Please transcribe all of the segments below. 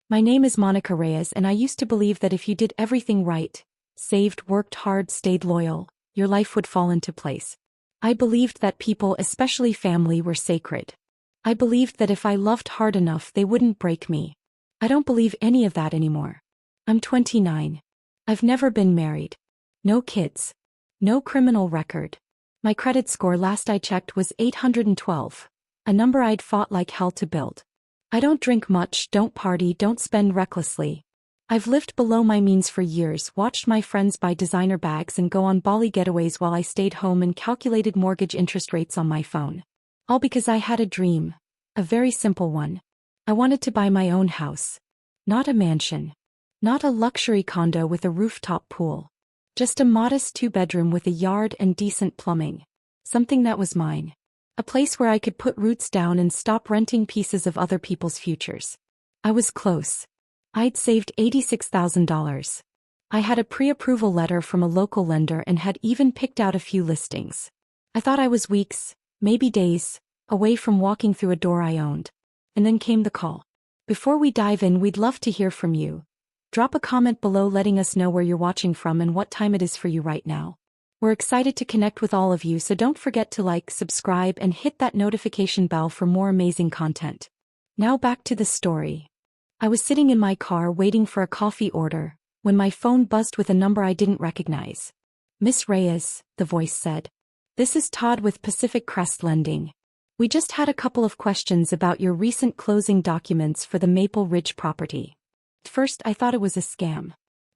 My name is Monica Reyes, and I used to believe that if you did everything right, saved, worked hard, stayed loyal, your life would fall into place. I believed that people, especially family, were sacred. I believed that if I loved hard enough, they wouldn't break me. I don't believe any of that anymore. I'm 29. I've never been married. No kids. No criminal record. My credit score last I checked was 812, a number I'd fought like hell to build. I don't drink much, don't party, don't spend recklessly. I've lived below my means for years, watched my friends buy designer bags and go on Bali getaways while I stayed home and calculated mortgage interest rates on my phone. All because I had a dream. A very simple one. I wanted to buy my own house. Not a mansion. Not a luxury condo with a rooftop pool. Just a modest 2-bedroom with a yard and decent plumbing. Something that was mine. A place where I could put roots down and stop renting pieces of other people's futures. I was close. I'd saved $86,000. I had a pre-approval letter from a local lender and had even picked out a few listings. I thought I was weeks, maybe days, away from walking through a door I owned. And then came the call. Before we dive in, we'd love to hear from you. Drop a comment below letting us know where you're watching from and what time it is for you right now. We're excited to connect with all of you, so don't forget to like, subscribe, and hit that notification bell for more amazing content. Now back to the story. I was sitting in my car waiting for a coffee order, when my phone buzzed with a number I didn't recognize. "Miss Reyes," the voice said. "This is Todd with Pacific Crest Lending. We just had a couple of questions about your recent closing documents for the Maple Ridge property." At first I thought it was a scam.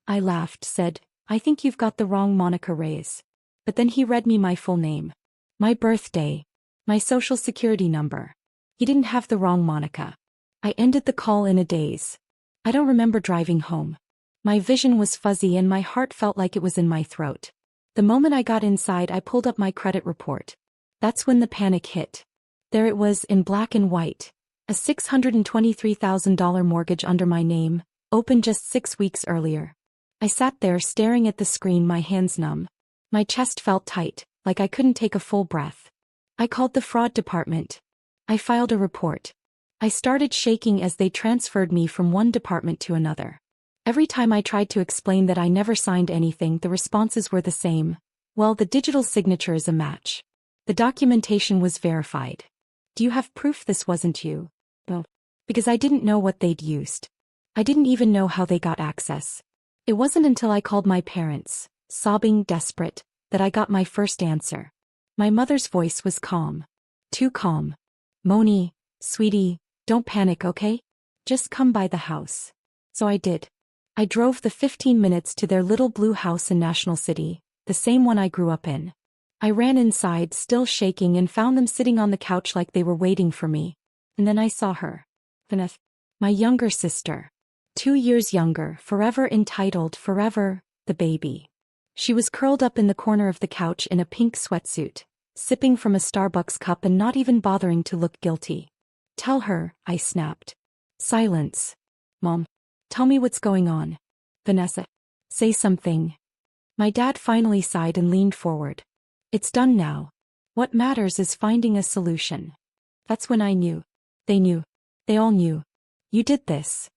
I laughed, said, "I think you've got the wrong Monica Reyes." But then he read me my full name. My birthday. My social security number. He didn't have the wrong Monica. I ended the call in a daze. I don't remember driving home. My vision was fuzzy and my heart felt like it was in my throat. The moment I got inside, I pulled up my credit report. That's when the panic hit. There it was in black and white. A $623,000 mortgage under my name, opened just 6 weeks earlier. I sat there staring at the screen, my hands numb. My chest felt tight, like I couldn't take a full breath. I called the fraud department. I filed a report. I started shaking as they transferred me from one department to another. Every time I tried to explain that I never signed anything, the responses were the same. "Well, the digital signature is a match. The documentation was verified. Do you have proof this wasn't you?" Well, because I didn't know what they'd used. I didn't even know how they got access. It wasn't until I called my parents, sobbing, desperate, that I got my first answer. My mother's voice was calm. Too calm. "Moni, sweetie, don't panic, okay? Just come by the house." So I did. I drove the 15 minutes to their little blue house in National City, the same one I grew up in. I ran inside, still shaking, and found them sitting on the couch like they were waiting for me. And then I saw her. Vanessa. My younger sister. 2 years younger, forever entitled, forever, the baby. She was curled up in the corner of the couch in a pink sweatsuit, sipping from a Starbucks cup and not even bothering to look guilty. "Tell her," I snapped. Silence. "Mom. Tell me what's going on." "Vanessa. Say something." My dad finally sighed and leaned forward. "It's done now. What matters is finding a solution." That's when I knew. They knew. They all knew. "You did this?"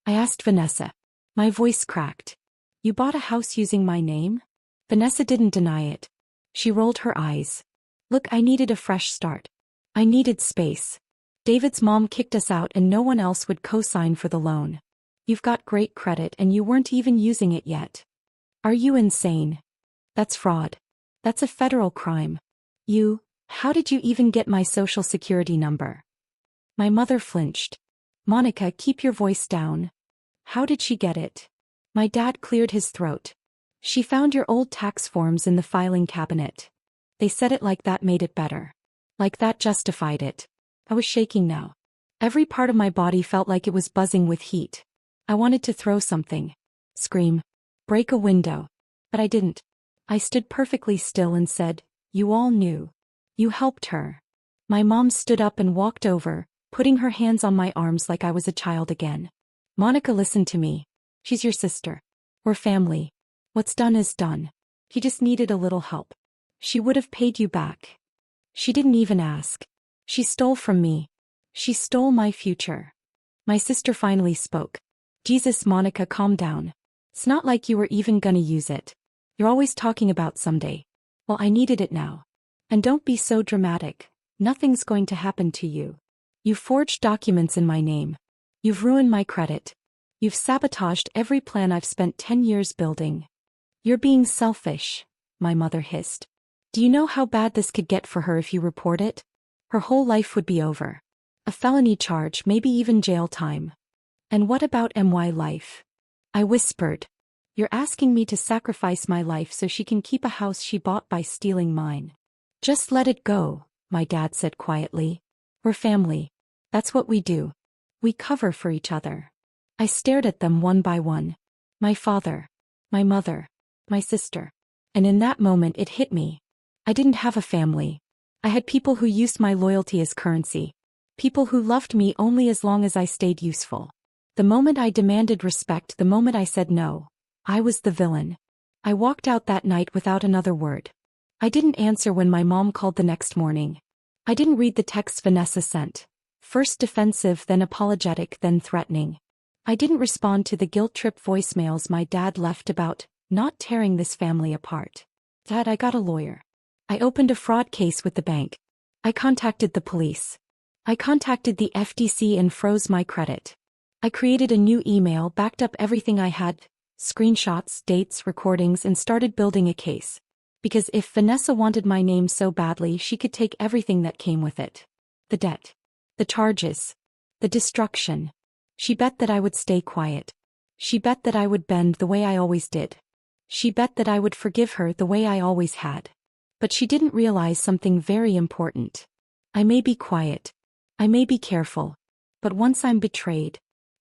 I asked Vanessa. My voice cracked. "You bought a house using my name?" Vanessa didn't deny it. She rolled her eyes. "Look, I needed a fresh start. I needed space. David's mom kicked us out and no one else would co-sign for the loan. You've got great credit and you weren't even using it yet. Are you insane? That's fraud. That's a federal crime. How did you even get my social security number?" My mother flinched. "Monica, keep your voice down." "How did she get it?" My dad cleared his throat. "She found your old tax forms in the filing cabinet." They said it like that made it better. Like that justified it. I was shaking now. Every part of my body felt like it was buzzing with heat. I wanted to throw something. Scream. Break a window. But I didn't. I stood perfectly still and said, "You all knew. You helped her." My mom stood up and walked over, putting her hands on my arms like I was a child again. "Monica, listen to me. She's your sister. We're family. What's done is done. He just needed a little help. She would have paid you back. She didn't even ask. She stole from me. She stole my future." My sister finally spoke. Jesus, Monica, calm down. It's not like you were even gonna use it. You're always talking about someday. Well, I needed it now. And don't be so dramatic. Nothing's going to happen to you. You forged documents in my name. You've ruined my credit. You've sabotaged every plan I've spent 10 years building. You're being selfish, my mother hissed. Do you know how bad this could get for her if you report it? Her whole life would be over. A felony charge, maybe even jail time. And what about my life? I whispered. You're asking me to sacrifice my life so she can keep a house she bought by stealing mine. Just let it go, my dad said quietly. We're family. That's what we do. We cover for each other. I stared at them one by one. My father, my mother, my sister. And in that moment it hit me. I didn't have a family. I had people who used my loyalty as currency. People who loved me only as long as I stayed useful. The moment I demanded respect, the moment I said no, I was the villain. I walked out that night without another word. I didn't answer when my mom called the next morning. I didn't read the texts Vanessa sent. First defensive, then apologetic, then threatening. I didn't respond to the guilt-trip voicemails my dad left about not tearing this family apart. Dad, I got a lawyer. I opened a fraud case with the bank. I contacted the police. I contacted the FTC and froze my credit. I created a new email, backed up everything I had, screenshots, dates, recordings, and started building a case. Because if Vanessa wanted my name so badly, she could take everything that came with it. The debt. The charges. The destruction. She bet that I would stay quiet. She bet that I would bend the way I always did. She bet that I would forgive her the way I always had. But she didn't realize something very important. I may be quiet. I may be careful. But once I'm betrayed,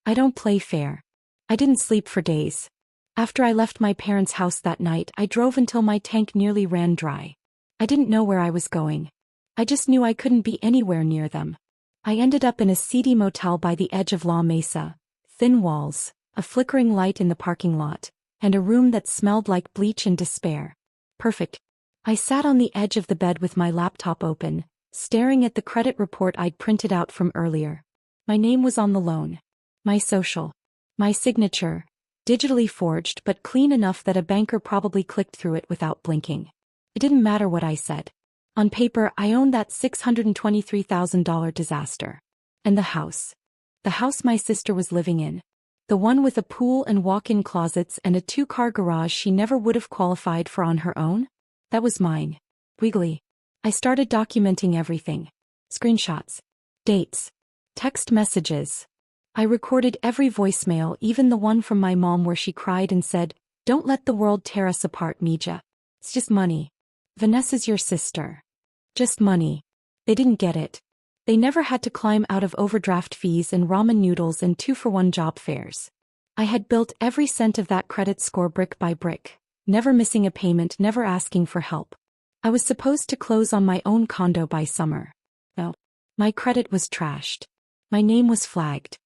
I don't play fair. I didn't sleep for days. After I left my parents' house that night, I drove until my tank nearly ran dry. I didn't know where I was going. I just knew I couldn't be anywhere near them. I ended up in a seedy motel by the edge of La Mesa, thin walls, a flickering light in the parking lot, and a room that smelled like bleach and despair. Perfect. I sat on the edge of the bed with my laptop open, staring at the credit report I'd printed out from earlier. My name was on the loan. My social. My signature, digitally forged but clean enough that a banker probably clicked through it without blinking. It didn't matter what I said. On paper, I owned that $623,000 disaster. And the house. The house my sister was living in. The one with a pool and walk-in closets and a 2-car garage she never would have qualified for on her own. That was mine. Wiggly. I started documenting everything. Screenshots. Dates. Text messages. I recorded every voicemail, even the one from my mom where she cried and said, "Don't let the world tear us apart, Mija. It's just money. Vanessa's your sister. Just money." They didn't get it. They never had to climb out of overdraft fees and ramen noodles and 2-for-1 job fares. I had built every cent of that credit score brick by brick, never missing a payment, never asking for help. I was supposed to close on my own condo by summer. Well, my credit was trashed. My name was flagged.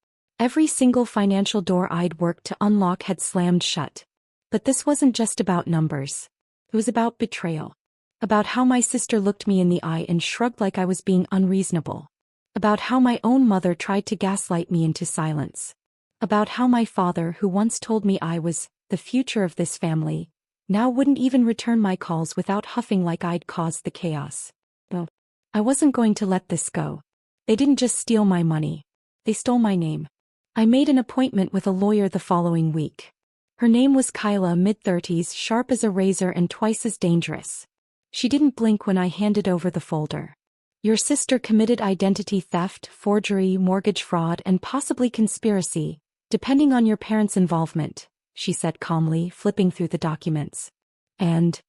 Every single financial door I'd worked to unlock had slammed shut. But this wasn't just about numbers. It was about betrayal. About how my sister looked me in the eye and shrugged like I was being unreasonable. About how my own mother tried to gaslight me into silence. About how my father, who once told me I was the future of this family, now wouldn't even return my calls without huffing like I'd caused the chaos. Well, I wasn't going to let this go. They didn't just steal my money. They stole my name. I made an appointment with a lawyer the following week. Her name was Kyla, mid-30s, sharp as a razor and twice as dangerous. She didn't blink when I handed over the folder. "Your sister committed identity theft, forgery, mortgage fraud, and possibly conspiracy, depending on your parents' involvement," she said calmly, flipping through the documents. And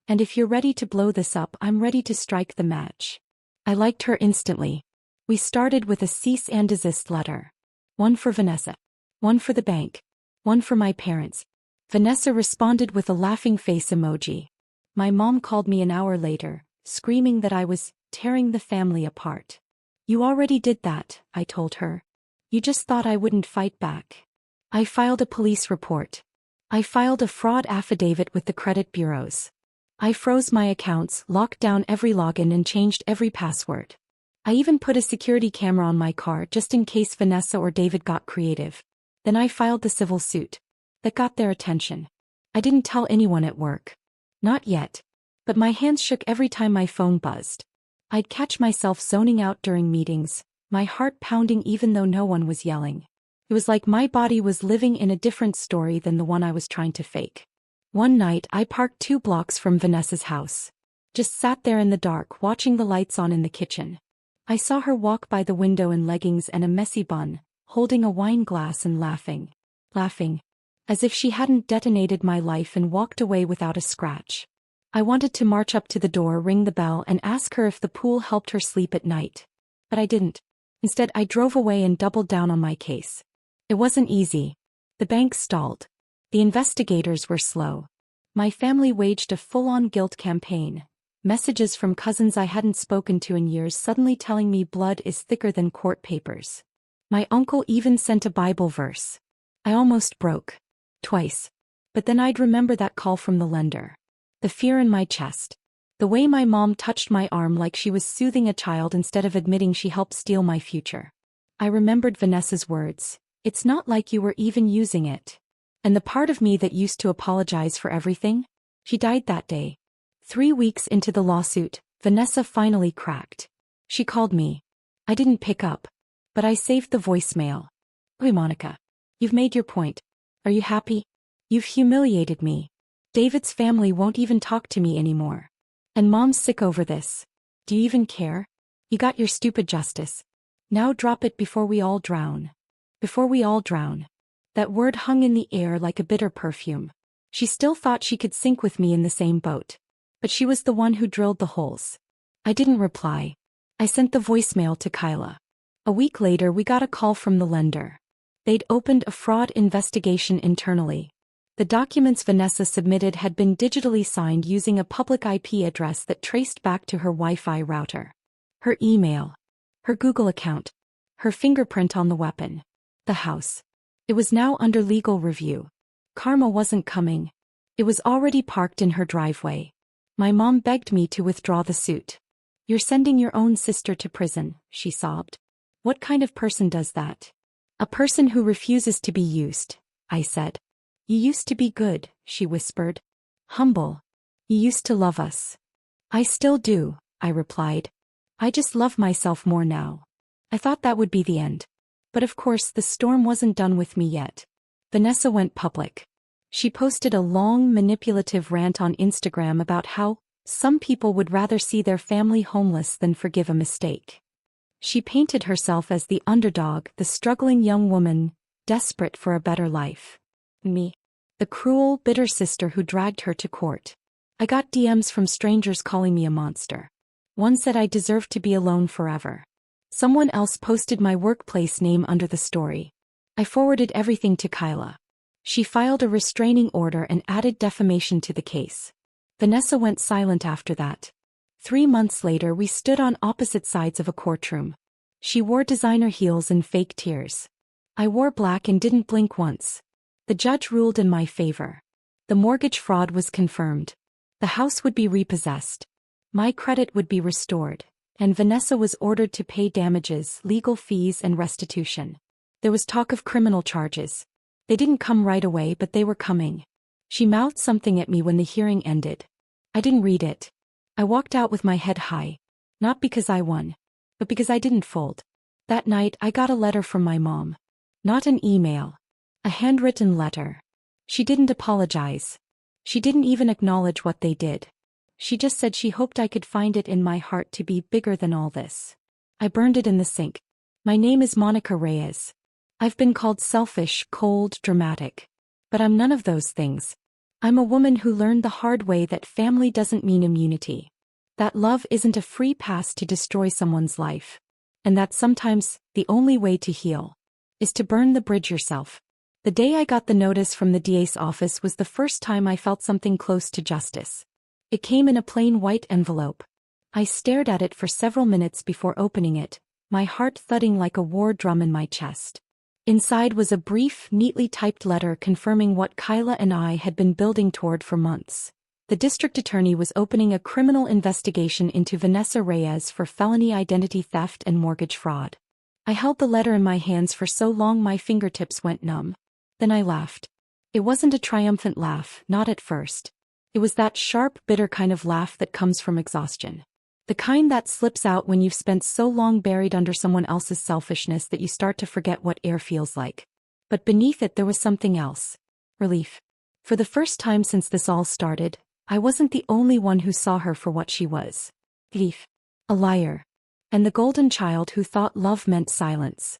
if you're ready to blow this up, I'm ready to strike the match." I liked her instantly. We started with a cease and desist letter. One for Vanessa. One for the bank. One for my parents. Vanessa responded with a laughing face emoji. My mom called me an hour later, screaming that I was tearing the family apart. "You already did that," I told her. "You just thought I wouldn't fight back." I filed a police report. I filed a fraud affidavit with the credit bureaus. I froze my accounts, locked down every login, and changed every password. I even put a security camera on my car just in case Vanessa or David got creative. Then I filed the civil suit. That got their attention. I didn't tell anyone at work. Not yet. But my hands shook every time my phone buzzed. I'd catch myself zoning out during meetings, my heart pounding even though no one was yelling. It was like my body was living in a different story than the one I was trying to fake. One night I parked 2 blocks from Vanessa's house. Just sat there in the dark watching the lights on in the kitchen. I saw her walk by the window in leggings and a messy bun, holding a wine glass and laughing. As if she hadn't detonated my life and walked away without a scratch. I wanted to march up to the door, ring the bell, and ask her if the pool helped her sleep at night. But I didn't. Instead, I drove away and doubled down on my case. It wasn't easy. The bank stalled. The investigators were slow. My family waged a full-on guilt campaign. Messages from cousins I hadn't spoken to in years suddenly telling me blood is thicker than court papers. My uncle even sent a Bible verse. I almost broke. Twice. But then I'd remember that call from the lender. The fear in my chest. The way my mom touched my arm like she was soothing a child instead of admitting she helped steal my future. I remembered Vanessa's words. It's not like you were even using it. And the part of me that used to apologize for everything? She died that day. 3 weeks into the lawsuit, Vanessa finally cracked. She called me. I didn't pick up. But I saved the voicemail. "Hey Monica. You've made your point. Are you happy? You've humiliated me. David's family won't even talk to me anymore. And Mom's sick over this. Do you even care? You got your stupid justice. Now drop it before we all drown." Before we all drown. That word hung in the air like a bitter perfume. She still thought she could sink with me in the same boat. But she was the one who drilled the holes. I didn't reply. I sent the voicemail to Kyla. A week later we got a call from the lender. They'd opened a fraud investigation internally. The documents Vanessa submitted had been digitally signed using a public IP address that traced back to her Wi-Fi router. Her email. Her Google account. Her fingerprint on the weapon. The house. It was now under legal review. Karma wasn't coming. It was already parked in her driveway. My mom begged me to withdraw the suit. "You're sending your own sister to prison," she sobbed. "What kind of person does that?" "A person who refuses to be used," I said. "You used to be good," she whispered. "Humble. You used to love us." "I still do," I replied. "I just love myself more now." I thought that would be the end. But of course the storm wasn't done with me yet. Vanessa went public. She posted a long, manipulative rant on Instagram about how some people would rather see their family homeless than forgive a mistake. She painted herself as the underdog, the struggling young woman, desperate for a better life. Me. The cruel, bitter sister who dragged her to court. I got DMs from strangers calling me a monster. One said I deserved to be alone forever. Someone else posted my workplace name under the story. I forwarded everything to Kyla. She filed a restraining order and added defamation to the case. Vanessa went silent after that. 3 months later we stood on opposite sides of a courtroom. She wore designer heels and fake tears. I wore black and didn't blink once. The judge ruled in my favor. The mortgage fraud was confirmed. The house would be repossessed. My credit would be restored. And Vanessa was ordered to pay damages, legal fees and restitution. There was talk of criminal charges. They didn't come right away, but they were coming. She mouthed something at me when the hearing ended. I didn't read it. I walked out with my head high. Not because I won, but because I didn't fold. That night I got a letter from my mom. Not an email. A handwritten letter. She didn't apologize. She didn't even acknowledge what they did. She just said she hoped I could find it in my heart to be bigger than all this. I burned it in the sink. My name is Monica Reyes. I've been called selfish, cold, dramatic. But I'm none of those things. I'm a woman who learned the hard way that family doesn't mean immunity. That love isn't a free pass to destroy someone's life. And that sometimes, the only way to heal is to burn the bridge yourself. The day I got the notice from the DA's office was the first time I felt something close to justice. It came in a plain white envelope. I stared at it for several minutes before opening it, my heart thudding like a war drum in my chest. Inside was a brief, neatly typed letter confirming what Kyla and I had been building toward for months. The district attorney was opening a criminal investigation into Vanessa Reyes for felony identity theft and mortgage fraud. I held the letter in my hands for so long my fingertips went numb. Then I laughed. It wasn't a triumphant laugh, not at first. It was that sharp, bitter kind of laugh that comes from exhaustion. The kind that slips out when you've spent so long buried under someone else's selfishness that you start to forget what air feels like. But beneath it there was something else. Relief. For the first time since this all started, I wasn't the only one who saw her for what she was. Relief. A liar. And the golden child who thought love meant silence.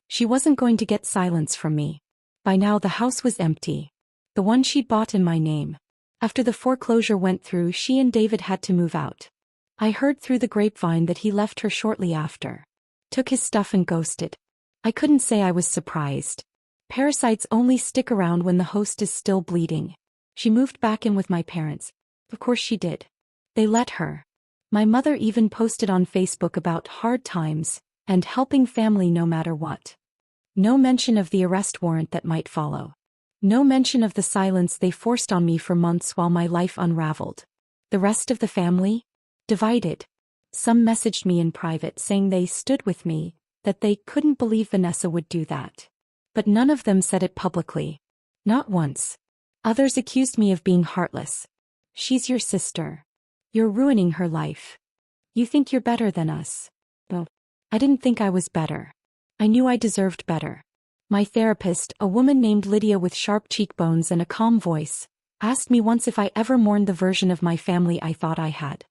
She wasn't going to get silence from me. By now the house was empty. The one she'd bought in my name. After the foreclosure went through, she and David had to move out. I heard through the grapevine that he left her shortly after. Took his stuff and ghosted. I couldn't say I was surprised. Parasites only stick around when the host is still bleeding. She moved back in with my parents. Of course she did. They let her. My mother even posted on Facebook about hard times and helping family no matter what. No mention of the arrest warrant that might follow. No mention of the silence they forced on me for months while my life unraveled. The rest of the family? Divided. Some messaged me in private saying they stood with me, that they couldn't believe Vanessa would do that. But none of them said it publicly. Not once. Others accused me of being heartless. She's your sister. You're ruining her life. You think you're better than us. Well, I didn't think I was better. I knew I deserved better. My therapist, a woman named Lydia with sharp cheekbones and a calm voice, asked me once if I ever mourned the version of my family I thought I had.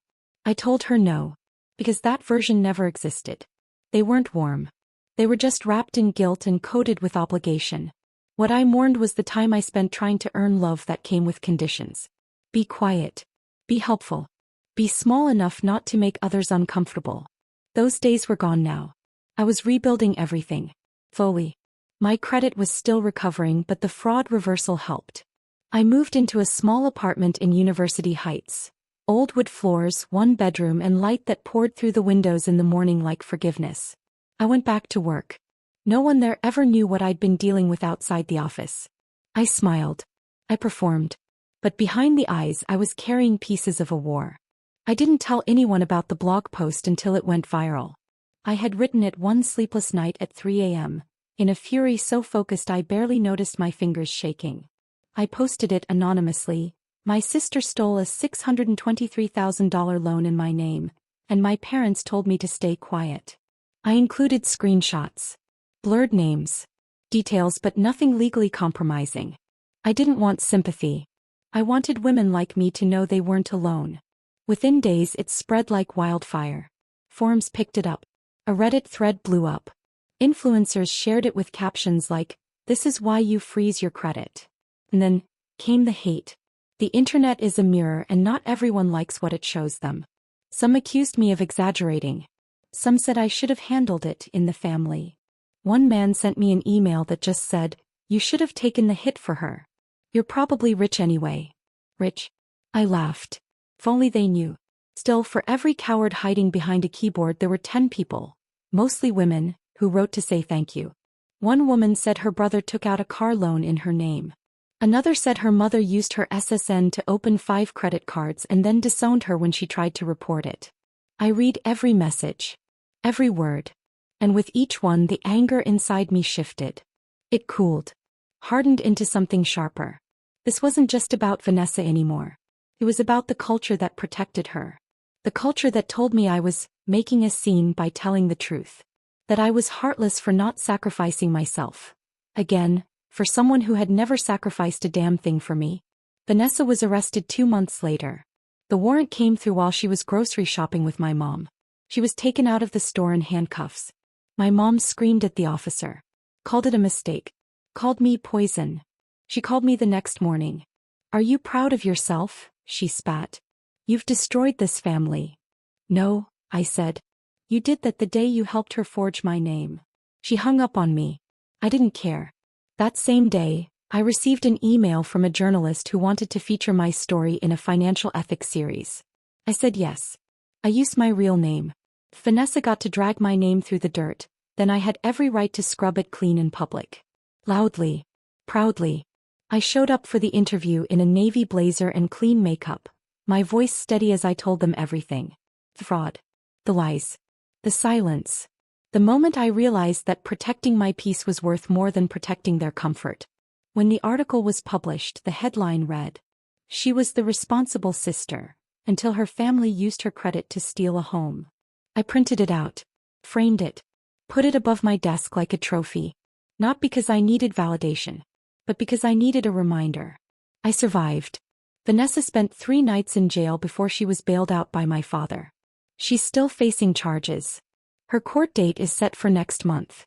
I told her no, because that version never existed. They weren't warm. They were just wrapped in guilt and coated with obligation. What I mourned was the time I spent trying to earn love that came with conditions. Be quiet. Be helpful. Be small enough not to make others uncomfortable. Those days were gone now. I was rebuilding everything. Slowly. My credit was still recovering, but the fraud reversal helped. I moved into a small apartment in University Heights. Old wood floors, one bedroom, and light that poured through the windows in the morning like forgiveness. I went back to work. No one there ever knew what I'd been dealing with outside the office. I smiled. I performed. But behind the eyes I was carrying pieces of a war. I didn't tell anyone about the blog post until it went viral. I had written it one sleepless night at 3 a.m., in a fury so focused I barely noticed my fingers shaking. I posted it anonymously. My sister stole a $623,000 loan in my name, and my parents told me to stay quiet. I included screenshots. Blurred names. Details but nothing legally compromising. I didn't want sympathy. I wanted women like me to know they weren't alone. Within days it spread like wildfire. Forums picked it up. A Reddit thread blew up. Influencers shared it with captions like, "This is why you freeze your credit." And then came the hate. The internet is a mirror and not everyone likes what it shows them. Some accused me of exaggerating. Some said I should have handled it in the family. One man sent me an email that just said, "You should have taken the hit for her. You're probably rich anyway." Rich? I laughed. If only they knew. Still, for every coward hiding behind a keyboard there were 10 people, mostly women, who wrote to say thank you. One woman said her brother took out a car loan in her name. Another said her mother used her SSN to open 5 credit cards and then disowned her when she tried to report it. I read every message. Every word. And with each one the anger inside me shifted. It cooled. Hardened into something sharper. This wasn't just about Vanessa anymore. It was about the culture that protected her. The culture that told me I was making a scene by telling the truth. That I was heartless for not sacrificing myself. Again, for someone who had never sacrificed a damn thing for me. Vanessa was arrested 2 months later. The warrant came through while she was grocery shopping with my mom. She was taken out of the store in handcuffs. My mom screamed at the officer. Called it a mistake. Called me poison. She called me the next morning. "Are you proud of yourself?" she spat. "You've destroyed this family." "No," I said. "You did that the day you helped her forge my name." She hung up on me. I didn't care. That same day, I received an email from a journalist who wanted to feature my story in a financial ethics series. I said yes. I used my real name. If Vanessa got to drag my name through the dirt, then I had every right to scrub it clean in public. Loudly. Proudly. I showed up for the interview in a navy blazer and clean makeup, my voice steady as I told them everything. The fraud. The lies. The silence. The moment I realized that protecting my peace was worth more than protecting their comfort. When the article was published, the headline read, "She was the responsible sister, until her family used her credit to steal a home." I printed it out, framed it, put it above my desk like a trophy. Not because I needed validation, but because I needed a reminder. I survived. Vanessa spent 3 nights in jail before she was bailed out by my father. She's still facing charges. Her court date is set for next month.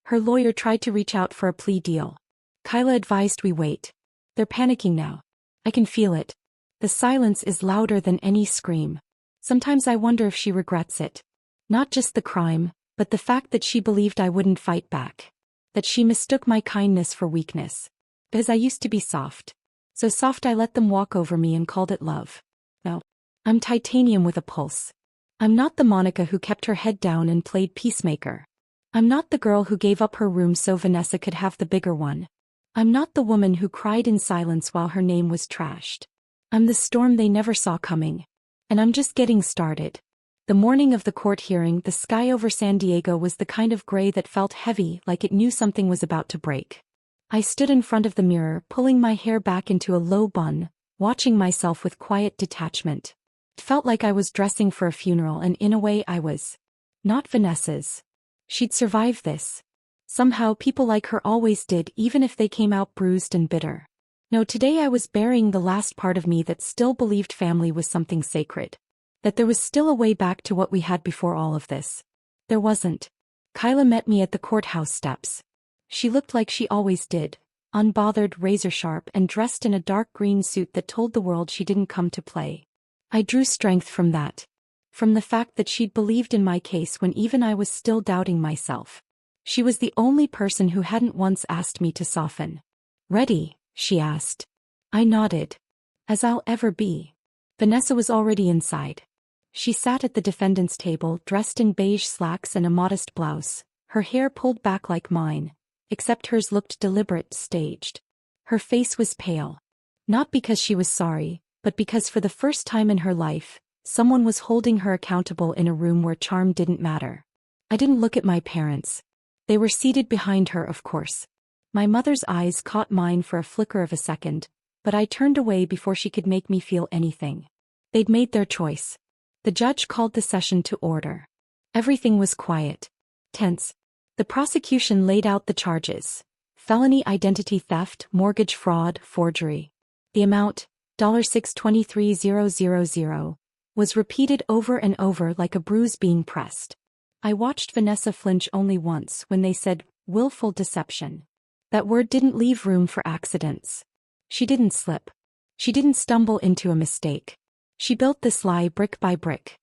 Her lawyer tried to reach out for a plea deal. Kyla advised we wait. They're panicking now. I can feel it. The silence is louder than any scream. Sometimes I wonder if she regrets it. Not just the crime, but the fact that she believed I wouldn't fight back. That she mistook my kindness for weakness. Because I used to be soft. So soft I let them walk over me and called it love. No. I'm titanium with a pulse. I'm not the Monica who kept her head down and played peacemaker. I'm not the girl who gave up her room so Vanessa could have the bigger one. I'm not the woman who cried in silence while her name was trashed. I'm the storm they never saw coming. And I'm just getting started. The morning of the court hearing, the sky over San Diego was the kind of gray that felt heavy, like it knew something was about to break. I stood in front of the mirror, pulling my hair back into a low bun, watching myself with quiet detachment. It felt like I was dressing for a funeral, and in a way I was. Not Vanessa's. She'd survive this. Somehow people like her always did, even if they came out bruised and bitter. No, today I was burying the last part of me that still believed family was something sacred. That there was still a way back to what we had before all of this. There wasn't. Kyla met me at the courthouse steps. She looked like she always did, unbothered, razor-sharp, and dressed in a dark green suit that told the world she didn't come to play. I drew strength from that. From the fact that she'd believed in my case when even I was still doubting myself. She was the only person who hadn't once asked me to soften. "Ready?" she asked. I nodded. "As I'll ever be." Vanessa was already inside. She sat at the defendant's table, dressed in beige slacks and a modest blouse, her hair pulled back like mine, except hers looked deliberate, staged. Her face was pale. Not because she was sorry, but because for the first time in her life, someone was holding her accountable in a room where charm didn't matter. I didn't look at my parents. They were seated behind her, of course. My mother's eyes caught mine for a flicker of a second, but I turned away before she could make me feel anything. They'd made their choice. The judge called the session to order. Everything was quiet. Tense. The prosecution laid out the charges. Felony identity theft, mortgage fraud, forgery. The amount, $623,000, was repeated over and over like a bruise being pressed. I watched Vanessa flinch only once when they said, willful deception. That word didn't leave room for accidents. She didn't slip. She didn't stumble into a mistake. She built this lie brick by brick.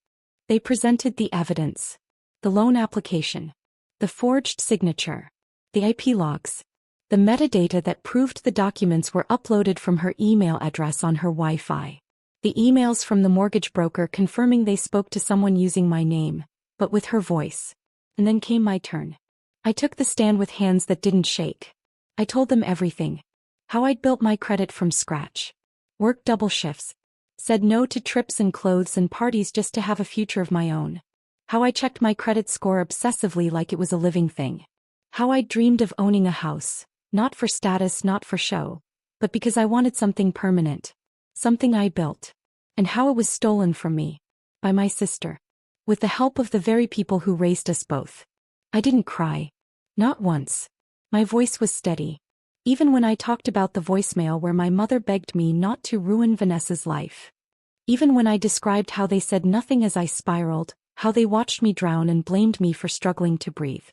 They presented the evidence. The loan application. The forged signature. The IP logs. The metadata that proved the documents were uploaded from her email address on her Wi-Fi. The emails from the mortgage broker confirming they spoke to someone using my name, but with her voice. And then came my turn. I took the stand with hands that didn't shake. I told them everything. How I'd built my credit from scratch. Worked double shifts. Said no to trips and clothes and parties just to have a future of my own. How I checked my credit score obsessively like it was a living thing. How I dreamed of owning a house. Not for status, not for show, but because I wanted something permanent. Something I built. And how it was stolen from me. By my sister. With the help of the very people who raised us both. I didn't cry. Not once. My voice was steady. Even when I talked about the voicemail where my mother begged me not to ruin Vanessa's life. Even when I described how they said nothing as I spiraled, how they watched me drown and blamed me for struggling to breathe.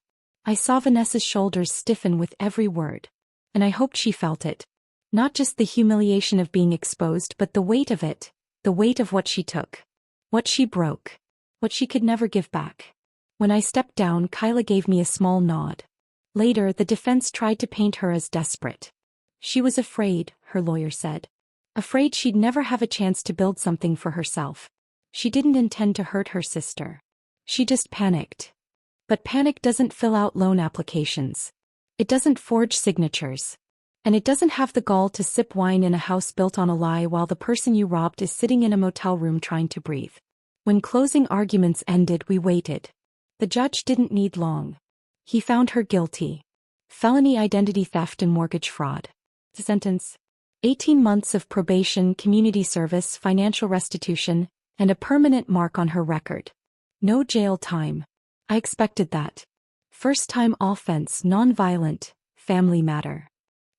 I saw Vanessa's shoulders stiffen with every word. And I hoped she felt it. Not just the humiliation of being exposed, but the weight of it. The weight of what she took. What she broke. What she could never give back. When I stepped down, Kyla gave me a small nod. Later, the defense tried to paint her as desperate. She was afraid, her lawyer said. Afraid she'd never have a chance to build something for herself. She didn't intend to hurt her sister. She just panicked. But panic doesn't fill out loan applications. It doesn't forge signatures. And it doesn't have the gall to sip wine in a house built on a lie while the person you robbed is sitting in a motel room trying to breathe. When closing arguments ended, we waited. The judge didn't need long. He found her guilty. Felony identity theft and mortgage fraud. The sentence: 18 months of probation, community service, financial restitution, and a permanent mark on her record. No jail time. I expected that. First-time offense, non-violent, family matter.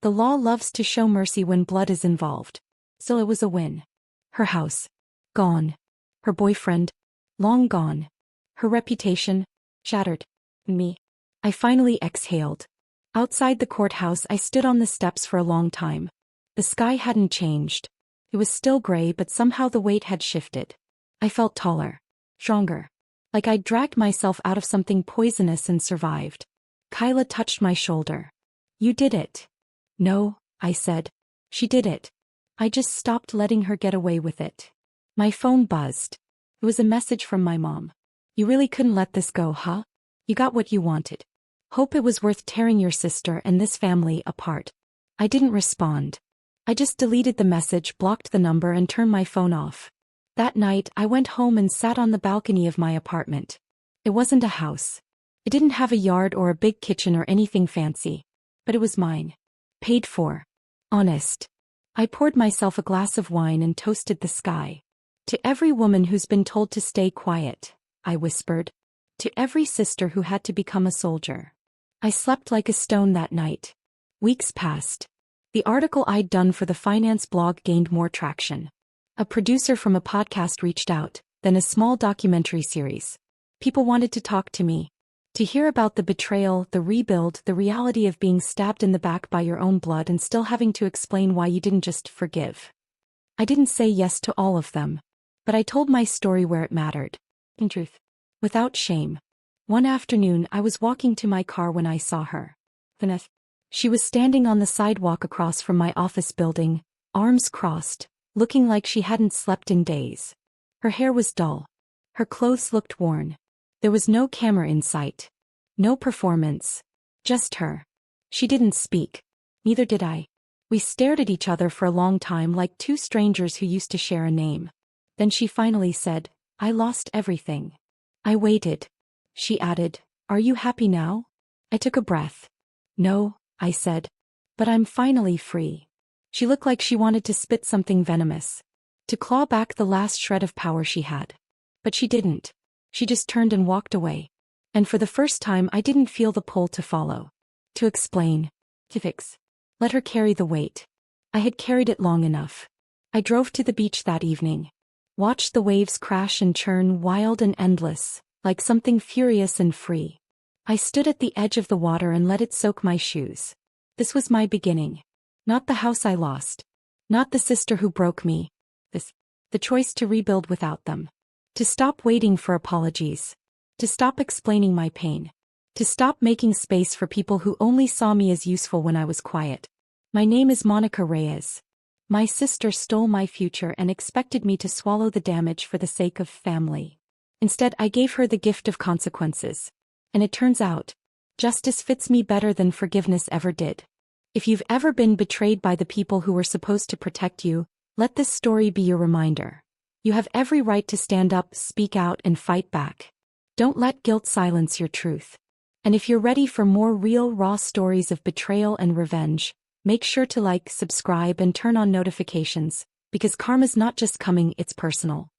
The law loves to show mercy when blood is involved. So it was a win. Her house. Gone. Her boyfriend. Long gone. Her reputation. Shattered. Me. I finally exhaled. Outside the courthouse, I stood on the steps for a long time. The sky hadn't changed. It was still gray, but somehow the weight had shifted. I felt taller. Stronger. Like I'd dragged myself out of something poisonous and survived. Kyla touched my shoulder. You did it. No, I said. She did it. I just stopped letting her get away with it. My phone buzzed. It was a message from my mom. You really couldn't let this go, huh? You got what you wanted. Hope it was worth tearing your sister and this family apart. I didn't respond. I just deleted the message, blocked the number, and turned my phone off. That night, I went home and sat on the balcony of my apartment. It wasn't a house. It didn't have a yard or a big kitchen or anything fancy. But it was mine. Paid for. Honest. I poured myself a glass of wine and toasted the sky. To every woman who's been told to stay quiet, I whispered. To every sister who had to become a soldier. I slept like a stone that night. Weeks passed. The article I'd done for the finance blog gained more traction. A producer from a podcast reached out, then a small documentary series. People wanted to talk to me. To hear about the betrayal, the rebuild, the reality of being stabbed in the back by your own blood and still having to explain why you didn't just forgive. I didn't say yes to all of them. But I told my story where it mattered. In truth. Without shame. One afternoon I was walking to my car when I saw her. Vanessa. She was standing on the sidewalk across from my office building, arms crossed, looking like she hadn't slept in days. Her hair was dull. Her clothes looked worn. There was no camera in sight. No performance. Just her. She didn't speak. Neither did I. We stared at each other for a long time like two strangers who used to share a name. Then she finally said, I lost everything. I waited. She added, Are you happy now? I took a breath. No, I said. But I'm finally free. She looked like she wanted to spit something venomous. To claw back the last shred of power she had. But she didn't. She just turned and walked away. And for the first time I didn't feel the pull to follow. To explain. To fix. Let her carry the weight. I had carried it long enough. I drove to the beach that evening. Watched the waves crash and churn, wild and endless, like something furious and free. I stood at the edge of the water and let it soak my shoes. This was my beginning. Not the house I lost. Not the sister who broke me. The choice to rebuild without them. To stop waiting for apologies. To stop explaining my pain. To stop making space for people who only saw me as useful when I was quiet. My name is Monica Reyes. My sister stole my future and expected me to swallow the damage for the sake of family. Instead, I gave her the gift of consequences. And it turns out, justice fits me better than forgiveness ever did. If you've ever been betrayed by the people who were supposed to protect you, let this story be your reminder. You have every right to stand up, speak out, and fight back. Don't let guilt silence your truth. And if you're ready for more real, raw stories of betrayal and revenge, make sure to like, subscribe, and turn on notifications, because karma's not just coming, it's personal.